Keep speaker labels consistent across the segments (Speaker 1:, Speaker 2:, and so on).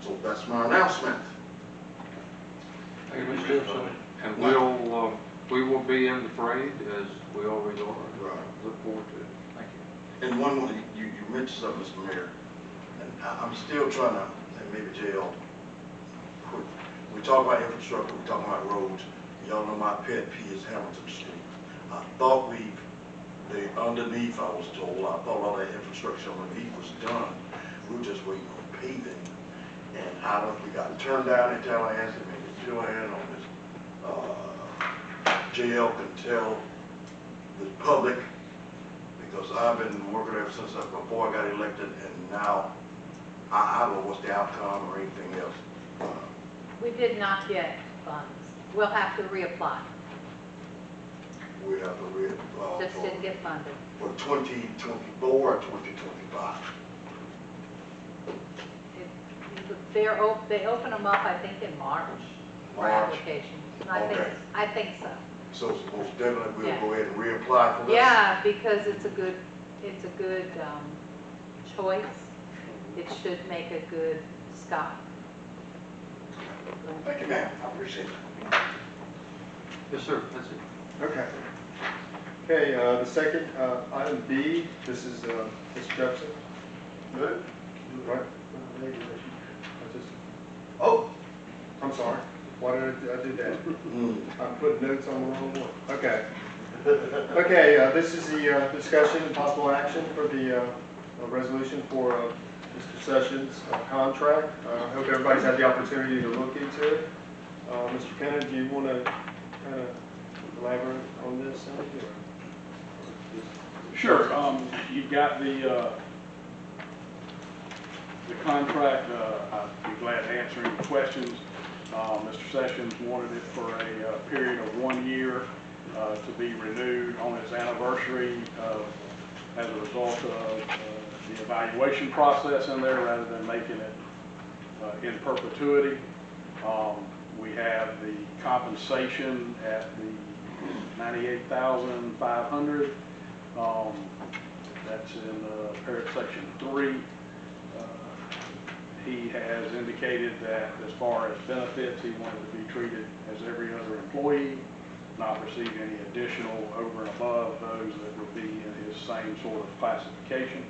Speaker 1: So that's my announcement.
Speaker 2: Thank you, Mr. Gibson. And we will be in the parade as we always are.
Speaker 1: Right.
Speaker 2: Look forward to it. Thank you.
Speaker 1: And one more, you mentioned something, Mr. Mayor, and I'm still trying to, and maybe JL, we talk about infrastructure, we talk about roads. Y'all know my pet peeve is Hamilton Street. I thought underneath, I was told, I thought all that infrastructure underneath was done. We were just waiting on paving. And we got turned down in Tallahassee, maybe Joanne on this. JL can tell the public, because I've been working ever since before I got elected, and now I don't know what's the outcome or anything else.
Speaker 3: We did not get funds. We'll have to reapply.
Speaker 1: We have to
Speaker 3: Just didn't get funded.
Speaker 1: for 2024 or 2025.
Speaker 3: They open them up, I think, in March for applications.
Speaker 1: Okay.
Speaker 3: I think so.
Speaker 1: So most definitely we'll
Speaker 3: Yeah.
Speaker 1: go ahead and reapply for this.
Speaker 3: Yeah, because it's a good choice. It should make a good stop.
Speaker 1: Thank you, ma'am. I appreciate it.
Speaker 2: Yes, sir. That's it.
Speaker 4: Okay. Okay, the second, item B, this is Mr. Jefferson. Good? Right. Oh, I'm sorry. Why did I do that? I put notes on the wrong one. Okay. Okay, this is the discussion and possible action for the resolution for Mr. Sessions' contract. I hope everybody's had the opportunity to look into it. Mr. Kenna, do you want to kind of elaborate on this?
Speaker 5: Sure. You've got the contract. I'd be glad to answer any questions. Mr. Sessions wanted it for a period of 1 year to be renewed on its anniversary as a result of the evaluation process in there rather than making it in perpetuity. We have the compensation at the $98,500. That's in Parent Section 3. He has indicated that as far as benefits, he wanted to be treated as every other employee, not receive any additional over and above those that would be in his same sort of classification.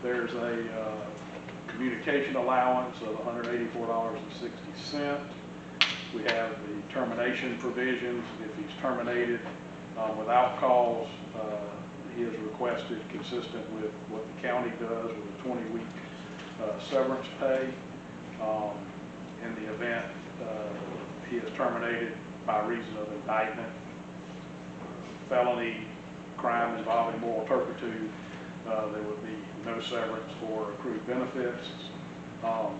Speaker 5: There's a communication allowance of $184.60. We have the termination provisions. If he's terminated without cause, he has requested, consistent with what the county does, with a 20-week severance pay. In the event he is terminated by reason of indictment, felony, crime involving moral turpitude, there would be no severance or accrued benefits.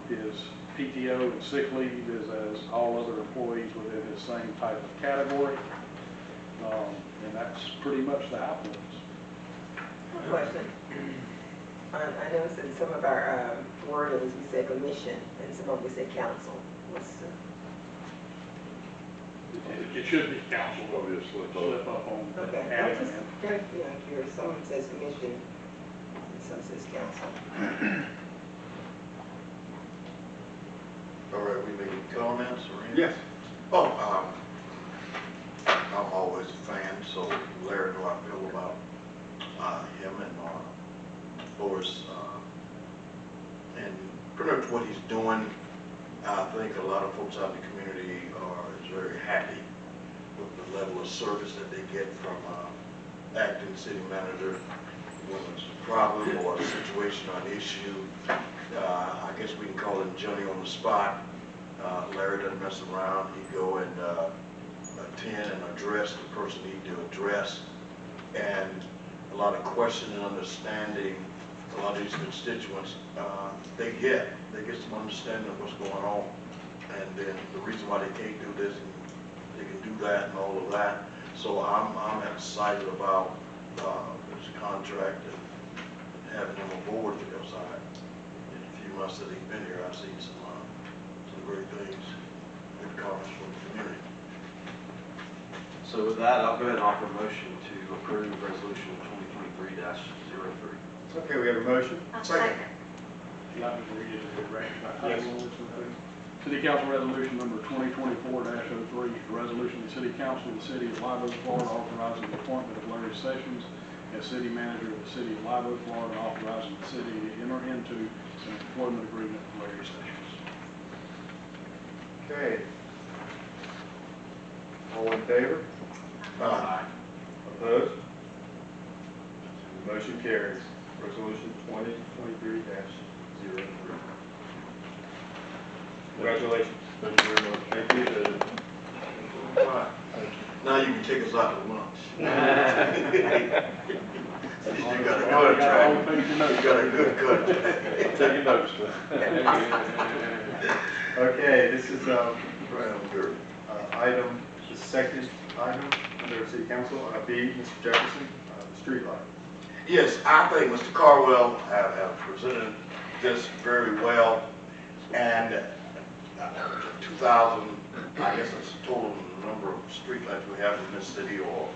Speaker 5: His PTO and sick leave is as all other employees within his same type of category. And that's pretty much the high points.
Speaker 6: Question. I noticed in some of our wordings we said commission and some of them we said council.
Speaker 5: It should be council. Obviously. Slip up on the
Speaker 6: Okay. I'm just kind of curious. Some says commission and some says council.
Speaker 1: All right, we making comments or anything?
Speaker 4: Yes.
Speaker 1: Oh, I'm always a fan, so Larry, know how I feel about him and Boris, and pretty much what he's doing. I think a lot of folks out in the community is very happy with the level of service that they get from acting city manager when it's a problem or a situation or an issue. I guess we can call him Johnny on the spot. Larry doesn't mess around. He'd go and attend and address the person he need to address, and a lot of question and understanding. A lot of these constituents, they get some understanding of what's going on, and then the reason why they can't do this and they can do that and all of that. So I'm excited about this contract and having him aboard, because in a few months that he's been here, I've seen some great things, good comments from the community.
Speaker 7: So with that, I'll go ahead and offer a motion to approve resolution 2023-03.
Speaker 4: Okay, we have a motion.
Speaker 1: Second.
Speaker 5: Like to read it, right?
Speaker 4: Yes.
Speaker 5: City Council Resolution Number 2024-03, a resolution of the City Council of the City of Live Oak, Florida, authorizing the appointment of Larry Sessions as City Manager of the City of Live Oak, Florida, and authorizing the city to enter into an employment agreement with Larry Sessions.
Speaker 4: Okay. All in favor? Opposed? Motion carries. Resolution 2023-03. Congratulations.
Speaker 8: Thank you very much.
Speaker 4: Thank you.
Speaker 1: All right. Now you can take us out to lunch. You got a good track. You got a good cut.
Speaker 8: Taking notes.
Speaker 4: Okay, this is
Speaker 1: Brown girl.
Speaker 4: item, the second item under City Council, B, Mr. Jefferson, the street light.
Speaker 1: Yes, I think Mr. Carwell have presented this very well, and 2,000, I guess it's the total number of streetlights we have in this city, or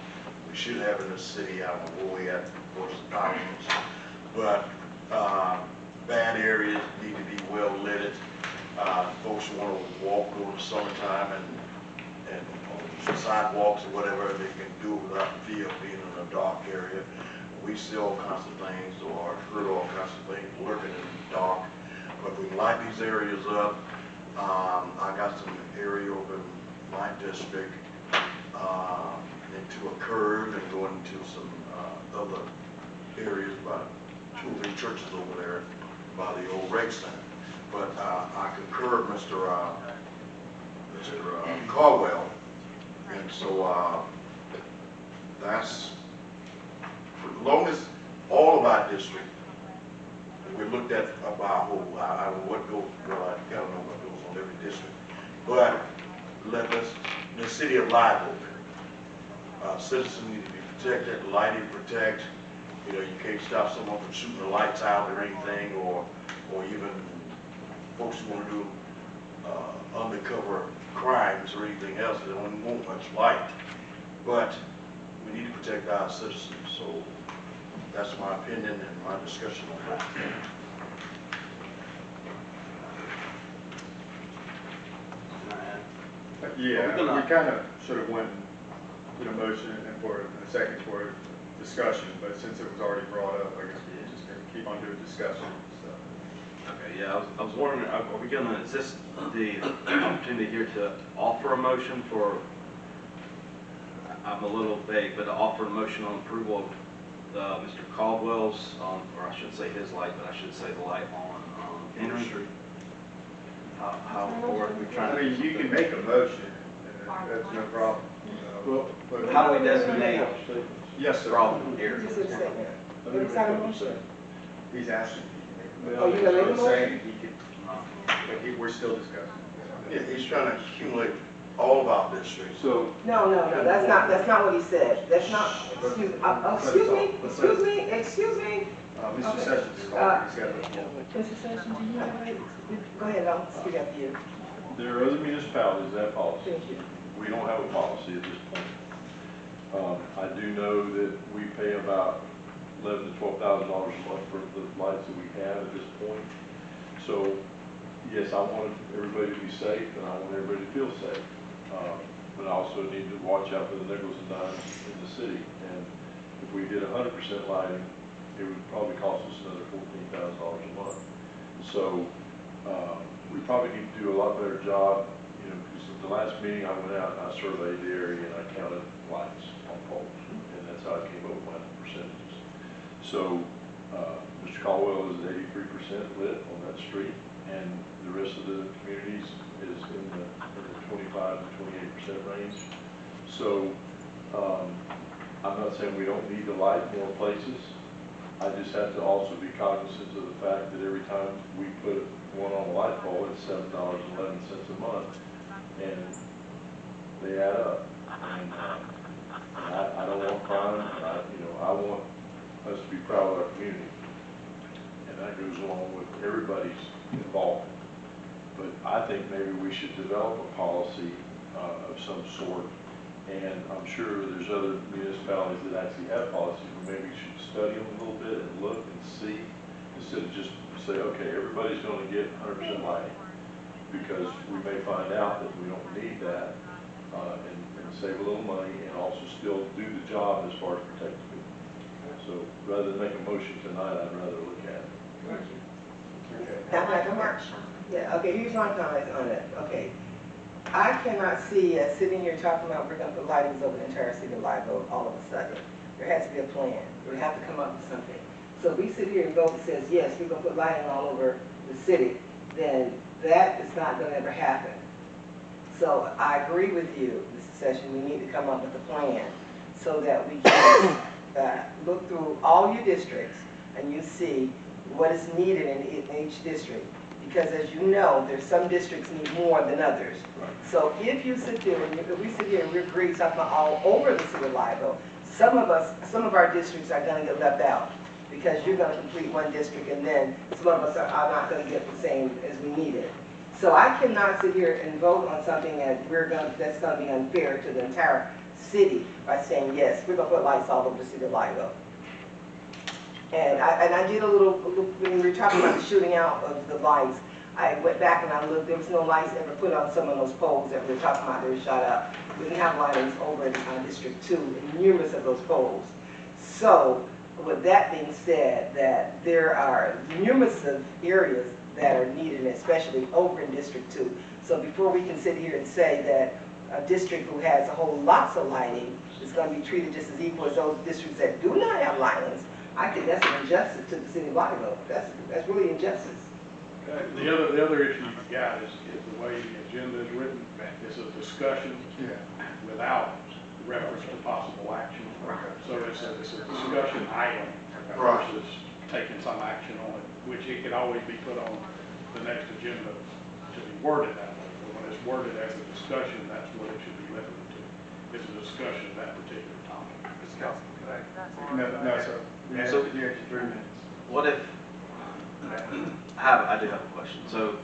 Speaker 1: we should have in this city. I don't know where we at, of course, thousands, but bad areas need to be well lit. Folks want to walk during the summertime and on sidewalks or whatever, they can do it without fear of being in a dark area. We see all kinds of things, or heard all kinds of things lurking in the dark. But if we can light these areas up, I got some area over in my district into a curve and going into some other areas, about 2 or 3 churches over there by the old rec center. But I concur with Mr. Caldwell, and so that's, as long as all of our district, we looked at about whole, I don't know what goes, well, I don't know what goes on every district, but let's, the city of Live Oak, citizens need to be protected, lighting protect. You know, you can't stop someone from shooting the lights out or anything, or even folks who want to do undercover crimes or anything else. They don't want much light, but we need to protect our citizens. So that's my opinion and my discussion on that.
Speaker 4: Yeah, we kind of sort of went, put a motion and for a second for discussion, but since it was already brought up, I guess we just gonna keep on doing discussion. So.
Speaker 7: Okay, yeah, I was wondering, are we gonna, is this the opportunity here to offer a motion for, I'm a little vague, but to offer a motion on approval of Mr. Caldwell's, or I shouldn't say his light, but I should say the light on Henry Street? Or are we trying
Speaker 4: I
Speaker 7: to?
Speaker 4: mean, you can make a motion, and that's no problem.
Speaker 8: Well,
Speaker 4: But-
Speaker 7: How do we designate
Speaker 4: Yes, sir.
Speaker 7: problem areas?
Speaker 6: Just a second.
Speaker 8: I think we have to say.
Speaker 4: He's asking if he can make a
Speaker 6: Oh,
Speaker 4: motion.
Speaker 6: you gonna make a
Speaker 4: So saying he can, but we're still discussing.
Speaker 1: Yeah, he's trying to accumulate all of our districts.
Speaker 8: So,
Speaker 6: No, that's not what he said. That's not, excuse me.
Speaker 4: Mr. Sessions is calling, he's got the floor.
Speaker 6: Mr. Sessions, do you have a, go ahead, I'll speak after you.
Speaker 8: there are other municipalities that have policy.
Speaker 6: Thank you.
Speaker 8: We don't have a policy at this point. I do know that we pay about $11,000 to $12,000 a month for the lights that we have at this point. So, yes, I want everybody to be safe, and I want everybody to feel safe. But I also need to watch out for the nickels and dimes in the city. And if we did 100% lighting, it would probably cost us another $14,000 a month. So we probably need to do a lot better job, you know, because at the last meeting I went out and I surveyed the area and I counted lights on poles, and that's how I came up with my percentages. So Mr. Caldwell is at 83% lit on that street, and the rest of the communities is in the 25 to 28% range. So I'm not saying we don't need to light more places. I just have to also be cognizant of the fact that every time we put one on a light pole, it's $7.11 a month, and they add up. And I don't want crime. I want us to be proud of our community, and that goes along with everybody's involvement. But I think maybe we should develop a policy of some sort, and I'm sure there's other municipalities that actually have policies, but maybe we should study them a little bit and look and see to instead of just say, okay, everybody's gonna get 100% lighting, because we may find out that we don't need that, and save a little money, and also still do the job as far as protecting people. So rather than make a motion tonight, I'd rather look at it.
Speaker 6: Now, like, come on. Yeah, okay, here's my comment on it, okay. I cannot see us sitting here talking about we're gonna put lightings over the entire city of Live Oak all of a sudden. There has to be a plan, we have to come up with something. So if we sit here and vote that says, yes, we're gonna put lighting all over the city, then that is not gonna ever happen. So I agree with you, Mr. Sessions, we need to come up with a plan so that we can look through all your districts and you see what is needed in each district. Because as you know, there's some districts need more than others.
Speaker 8: Right.
Speaker 6: So if you sit there, and if we sit here and we agree talking about all over the city of Live Oak, some of our districts are gonna get left out because you're gonna complete one district and then some of us are not gonna get the same as we needed. So I cannot sit here and vote on something that's gonna be unfair to the entire city by saying, yes, we're gonna put lights all over the city of Live Oak. And I did a little, when we were talking about the shooting out of the lights, I went back and I looked, there was no lights ever put on some of those poles that we were talking about, they were shot up. We didn't have lightings over in District 2 in numerous of those poles. So, with that being said, that there are numerous of areas that are needed, especially over in District 2. So before we can sit here and say that a district who has a whole lots of lighting is going to be treated just as equal as those districts that do not have lightings, I think that's an injustice to the city of Live Oak. That's really injustice.
Speaker 5: The other issue you've got is the way the agenda is written. It's a discussion without reference to possible action. So it's a discussion item versus taking some action on it, which it could always be put on the next agenda to be worded that way. But when it's worded as a discussion, that's what it should be limited to. It's a discussion of that particular topic.
Speaker 9: Mr. Councilman, can I?
Speaker 4: No, sir.
Speaker 7: So-
Speaker 4: You have 3 minutes.
Speaker 7: What if, I do have a question. So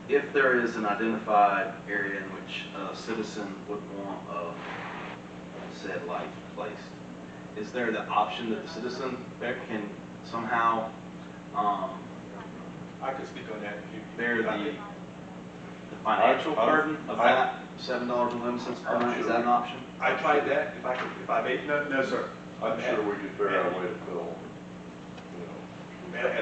Speaker 7: if there is an identified area in which a citizen would want a said light placed, is there the option that the citizen there can somehow
Speaker 9: I could speak on that.
Speaker 7: bear the financial burden of that $7.11 per month? Is that an option?
Speaker 9: I tried that, if I may.
Speaker 4: No, sir.
Speaker 8: I'm sure we could figure out a way to fill,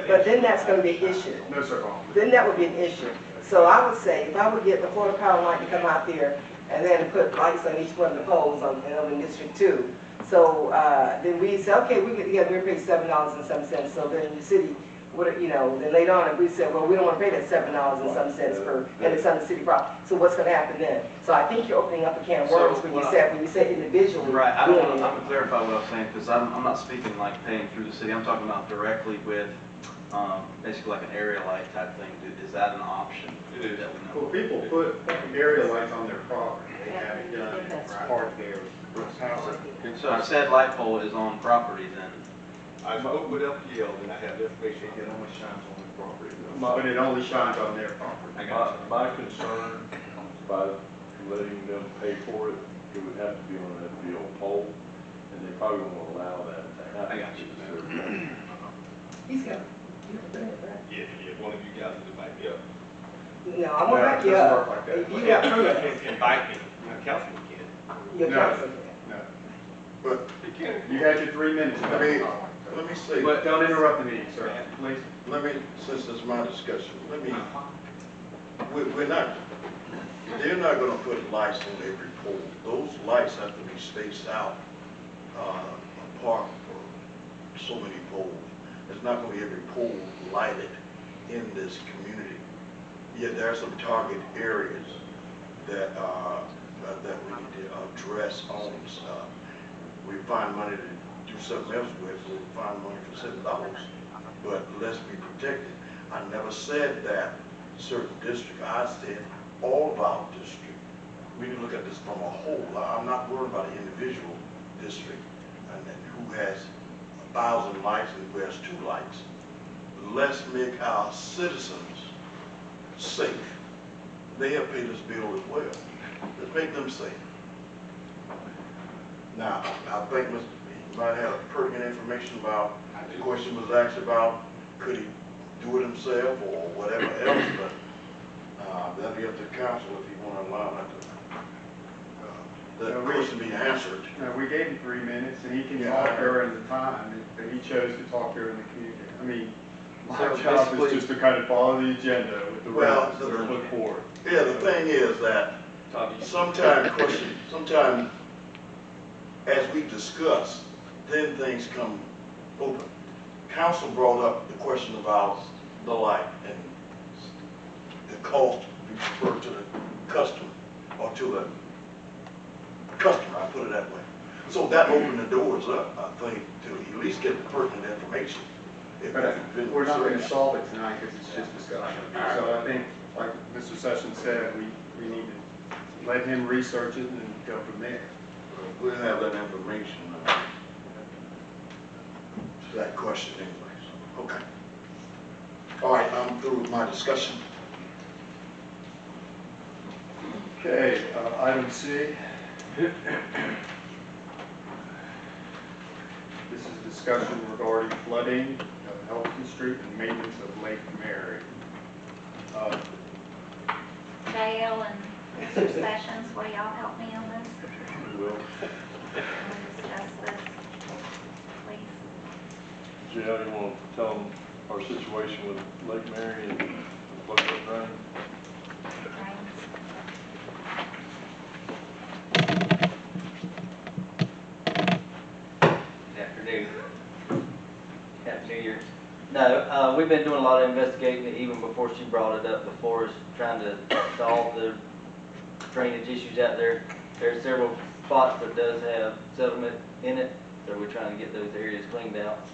Speaker 6: But then that's going to be an issue.
Speaker 4: No, sir.
Speaker 6: Then that would be an issue. So I would say, if I would get the Florida Power Line to come out there and then put lights on each one of the poles in District 2, so then we say, okay, we get together, we pay $7 and some cents. So then the city would, then later on, if we said, well, we don't want to pay that $7 and some cents per, and it's on the city property. So what's going to happen then? So I think you're opening up a can of worms when you say individually.
Speaker 7: Right, I'm going to clarify what I was saying, because I'm not speaking like paying through the city. I'm talking about directly with basically like an area light type thing. Is that an option?
Speaker 9: It is.
Speaker 7: That we know?
Speaker 4: Well, people put area lights on their property. They have it done as part of their house.
Speaker 7: So if said light pole is on property, then
Speaker 9: I spoke with FPL and I have information, it only shines on the property.
Speaker 4: But it only shines on their property.
Speaker 7: I got you.
Speaker 8: my concern by letting them pay for it, it would have to be on that field pole, and they probably won't allow that to happen.
Speaker 7: I got you.
Speaker 6: He's got, you have a minute, right?
Speaker 9: Yeah, one of you guys would invite me up.
Speaker 6: No, I'm going to back you
Speaker 4: it doesn't
Speaker 6: up.
Speaker 4: work like that.
Speaker 6: If you got permits,
Speaker 9: Invite me, councilman can.
Speaker 6: your
Speaker 4: No.
Speaker 6: council.
Speaker 4: No.
Speaker 1: But
Speaker 9: He can.
Speaker 4: You had your 3 minutes.
Speaker 1: let me say,
Speaker 4: But don't interrupt the meeting, sir, please.
Speaker 1: since it's my discussion, we're not, they're not gonna put lights on every pole. Those lights have to be spaced out, apart for so many poles. It's not gonna be every pole lighted in this community. Yeah, there are some target areas that we need to address on stuff. We find money to do something else with, we'll find money for $7. But let's be protected. I never said that certain district, I said all of our district. We need to look at this from a whole. I'm not worried about an individual district and then who has 1,000 lights and who has 2 lights. Let's make our citizens safe. They have paid this bill as well. Let's make them safe. Now, I think you might have pertinent information about The question was asked about, could he do it himself or whatever else, but, that'd be up to the council if you wanna allow that to, the question be answered.
Speaker 4: No, we gave him 3 minutes, and he can
Speaker 1: Yeah.
Speaker 4: talk during the time, but he chose to talk during the community. I mean, my
Speaker 7: So
Speaker 4: job is
Speaker 7: basically-
Speaker 4: just to kind of follow the agenda with the
Speaker 1: Well,
Speaker 4: rest, or look forward.
Speaker 1: Yeah, the thing is that sometime as we discuss, then things come open. Council brought up the question about the light and the cost be referred to the customer, or to the customer, I put it that way. So that opened the doors up, I think, to at least get the pertinent information. If
Speaker 4: But
Speaker 1: it's been
Speaker 4: we're not going to
Speaker 1: researched.
Speaker 4: solve it tonight because it's just discussion. So I think, like Mr. Sessions said, we need to let him research it and then go from there.
Speaker 1: We'll have that information to that question anyway, so, okay. All right, I'm through with my discussion.
Speaker 4: Okay, item C. This is discussion regarding flooding of Helton Street and maintenance of Lake Mary.
Speaker 10: JL and Mr. Sessions, will y'all help me on this?
Speaker 8: We will.
Speaker 10: We'll discuss this, please.
Speaker 8: JL, you want to tell them our situation with Lake Mary and what goes drain?
Speaker 10: Drains.
Speaker 11: Good afternoon. Happy New Year. No, we've been doing a lot of investigating even before she brought it up before us, trying to solve the drainage issues out there. There's several spots that does have settlement in it, so we're trying to get those areas cleaned out.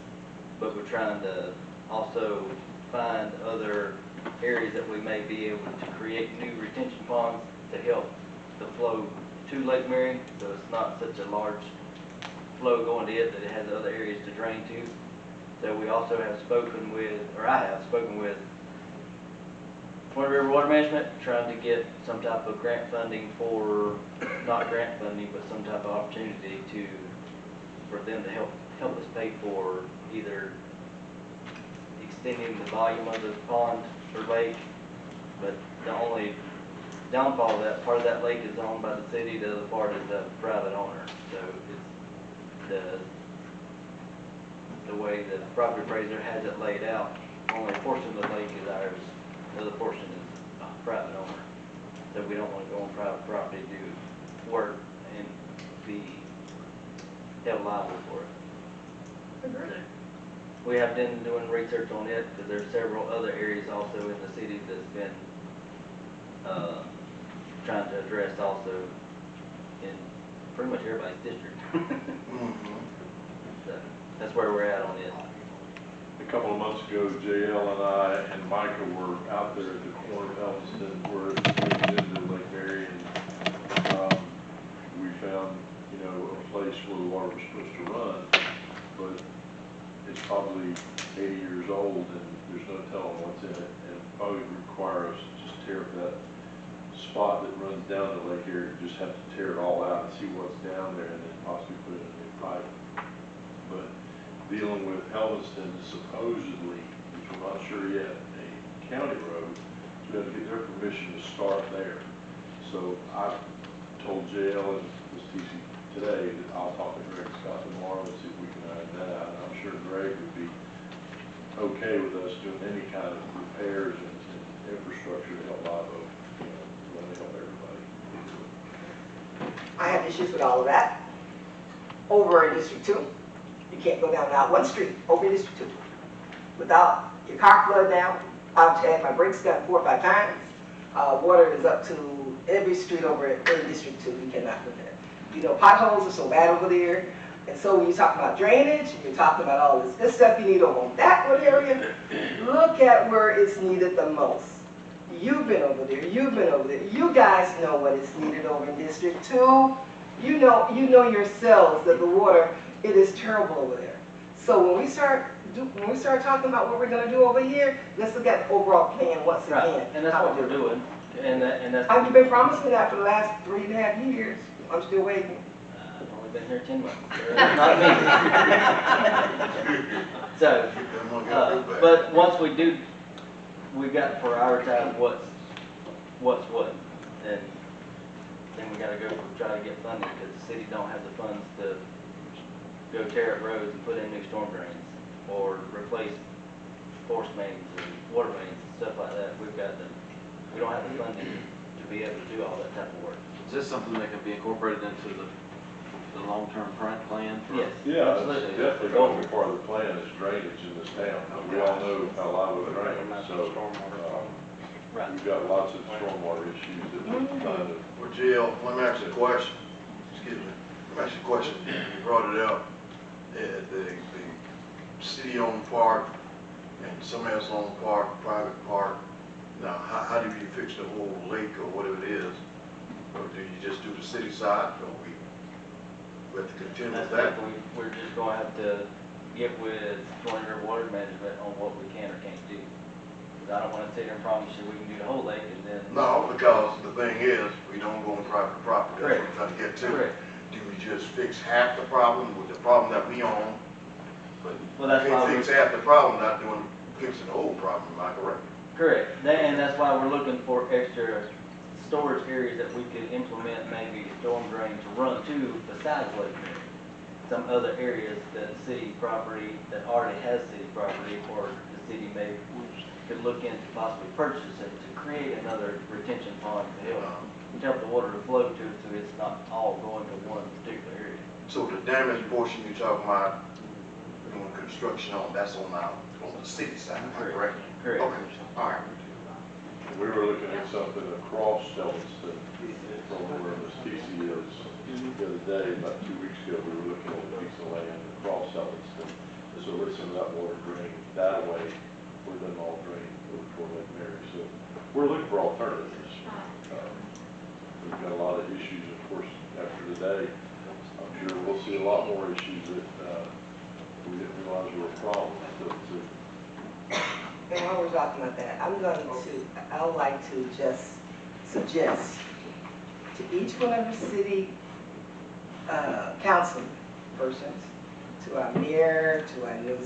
Speaker 11: But we're trying to also find other areas that we may be able to create new retention ponds to help the flow to Lake Mary, so it's not such a large flow going to it that it has other areas to drain to. So we also have spoken with, or I have spoken with Twin River Water Management, trying to get some type of grant funding for, not grant funding, but some type of opportunity for them to help us pay for either extending the volume of the pond or lake. But the only downfall of that, part of that lake is owned by the city, the other part is a private owner. So it's the way the property appraiser has it laid out, only a portion of the lake is ours, the other portion is a private owner. So we don't want to go on private property to do work and be held liable for it. So we have been doing research on it, because there's several other areas also in the city that's been trying to address also in pretty much everybody's district. So that's where we're at on it.
Speaker 8: A couple of months ago, JL and I and Micah were out there at the corner of Elliston, where it's into Lake Mary, and we found, you know, a place where the water was supposed to run, but it's probably 80 years old, and there's no telling what's in it, and it probably would require us to just tear up that spot that runs down the lake area, just have to tear it all out and see what's down there, and then possibly put in a new pipe. But dealing with Helmiston, supposedly, which we're not sure yet, a county road, so we have to get their permission to start there. So I told JL and Ms. TC today that I'll talk to Greg Scott tomorrow and see if we can iron that out. And I'm sure Greg would be okay with us doing any kind of repairs and infrastructure to help Live Oak, you know, we want to help everybody.
Speaker 6: I have issues with all of that. Over in District 2, you can't go down out one street over in District 2 without your car flooded down. I've had my brakes done 4 or 5 times. Water is up to every street over in District 2. You cannot do that. You know, potholes are so bad over there. And so when you talk about drainage, and you're talking about all this good stuff you need over on that one area, look at where it's needed the most. You've been over there, you've been over there. You guys know what is needed over in District 2. You know yourselves that the water, it is terrible over there. So when we start talking about what we're going to do over here, let's look at the overall plan once again.
Speaker 11: Right, and that's what we're doing. And that's.
Speaker 6: You've been promising that for the last 3.5 years. I'm still waiting.
Speaker 11: Only only been here 10 months, so it's not me. So,
Speaker 1: Them one got it back.
Speaker 11: but once we do, we got to prioritize what's what. And then we gotta go try to get funding, because the city don't have the funds to go tear up roads and put in new storm drains, or replace force mains and water mains and stuff like that. We don't have the funding to be able to do all that type of work.
Speaker 7: Is this something that can be incorporated into the long-term plan? for-
Speaker 11: Yes.
Speaker 8: Yeah,
Speaker 11: absolutely.
Speaker 8: it's definitely going to be part of the plan, is drainage in this town. We all know how Live drains, so,
Speaker 11: Right.
Speaker 8: we've got lots of stormwater issues that we're trying to.
Speaker 1: Well, Jill, let me ask you a question. Excuse me. Let me ask you a question. You brought it up. The city-owned park and somebody else-owned park, private park. Now, how do you fix the whole lake or whatever it is? Or do you just do the city side, or we have to contend with
Speaker 11: That's
Speaker 1: that?
Speaker 11: what we're just gonna have to get with Joint Water Management on what we can or can't do. 'Cause I don't wanna sit here and promise you we can do the whole lake and then.
Speaker 1: No, because the thing is, we don't go on private property. That's what I'm trying to get to.
Speaker 11: Correct.
Speaker 1: Do we just fix half the problem with the problem that we own? But
Speaker 11: Well, that's
Speaker 1: you
Speaker 11: why
Speaker 1: can't
Speaker 11: we-
Speaker 1: fix half the problem, not fixing the whole problem, am I correct?
Speaker 11: Correct, and that's why we're looking for extra storage areas that we could implement, maybe storm drain to run to besides Lake Mary. Some other areas that city property, that already has city property, or the city may, could look into possibly purchasing to create another retention pond to help the water to flow to, so it's not all going to one particular area.
Speaker 1: So the damaged portion you're talking about, doing construction on, that's on the city side, am I correct?
Speaker 11: Correct.
Speaker 1: Okay, all right.
Speaker 8: We were looking at something across Elliston from where Miss Casey is. The other day, about 2 weeks ago, we were looking at a piece of land across Elliston. So listen to that water drain that way, where then all drain over toward Lake Mary. So we're looking for alternatives. We've got a lot of issues, of course, after today. I'm sure we'll see a lot more issues that we didn't realize were a problem.
Speaker 6: And while we're talking about that, I would like to just suggest to each one of the city council persons, to our mayor, to our new